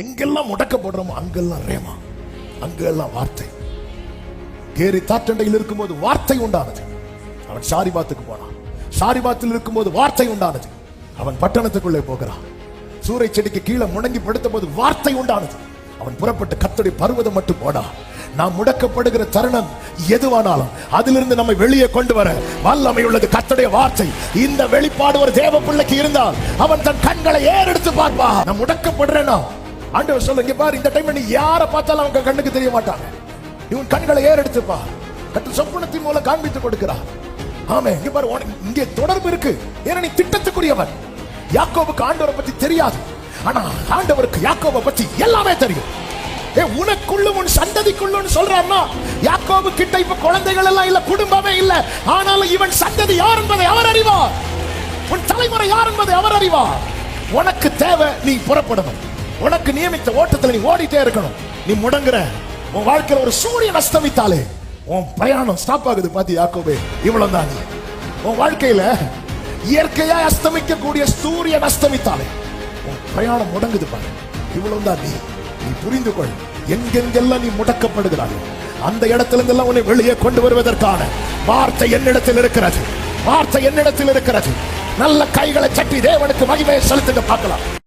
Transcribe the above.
எங்கெல்லாம் முடக்கப்படுறோமோ அங்கெல்லாம் ரேமா, அங்கெல்லாம் வார்த்தை. கேரி தாற்றண்டையில் இருக்கும்போது வார்த்தை உண்டானது. அவன் சாரிபாத்துக்கு போனான். சாரிபாத்தில் இருக்கும்போது வார்த்தை உண்டானது. அவன் பட்டணத்துக்குள்ளே போகிறான். சூறை செடிக்கு கீழே முடங்கி படுத்த போது வார்த்தை உண்டானது. அவன் புறப்பட்டு கர்த்தருடைய பர்வதம் மட்டும் போனா. நாம் முடக்கப்படுகிற தருணம் எதுவானாலும் அதிலிருந்து நம்மை வெளியே கொண்டு வர வல்லமை உள்ளது கர்த்தருடைய வார்த்தை. இந்த வெளிப்பாடு ஒரு தேவ பிள்ளைக்கு இருந்தால் அவன் தன் கண்களை ஏறெடுத்து பார்ப்பா. நான் முடக்கப்படுறேன்னா ஆண்டவர் சொல்லுங்க, பாரு, இந்த டைம்ல நீ யாரை பார்த்தாலும் அவங்க கண்ணுக்கு தெரிய மாட்டாங்க. இவன் கண்களை ஏறெடுத்துப்பா. கர்த்தர் சொப்பனத்தின் மூலம் காண்பித்து கொடுக்கிறார். ஆமே, இங்க பாரு, இங்கே தொடர்பு இருக்கு. ஏன்னா நீ திட்டத்துக்குரியவன். யாக்கோபுக்கு ஆண்டவரை பத்தி தெரியாது, ஆனா ஆண்டவருக்கு யாக்கோபை பத்தி எல்லாமே தெரியும். உனக்குள்ளும் உன் சந்ததிக்குள்ளும் சொல்றாருன்னா, யாக்கோபு கிட்ட இப்ப குழந்தைகள் எல்லாம் இல்ல, குடும்பமே இல்ல, ஆனாலும் இவன் சந்ததி யார் என்பதை அவர் அறிவார். உன் தலைமுறை யார் என்பதை அவர் அறிவார். உனக்கு தேவை, நீ புறப்படணும். உனக்கு நியமித்த ஓட்டத்தில் நீ ஓடிட்டே இருக்கணும். நீ முடங்குற உன் வாழ்க்கையில ஒரு சூரியன் அஸ்தமித்தாலே உன் பிரயாணம் ஸ்டாப் ஆகுது. பாத்தி யாக்கோபே, இவ்வளவுதான். உன் வாழ்க்கையில இயற்கையா அஸ்தமிக்கக்கூடிய சூரியன் அஸ்தமித்தாலே உன் பிரயாணம் முடங்குது. பாரு, இவ்வளவுதான். நீ புரிந்து கொள். எங்கெங்கெல்லாம் நீ முடக்கப்படுகிறாய் அந்த இடத்துல இருந்தெல்லாம் உன்னை வெளியே கொண்டு வருவதற்கான வார்த்தை என்னிடத்தில் இருக்கிறது. வார்த்தை என்னிடத்தில் இருக்கிறது. நல்ல கைகளை சட்டி தேவனுக்கு மகிமையை செலுத்துங்க பார்க்கலாம்.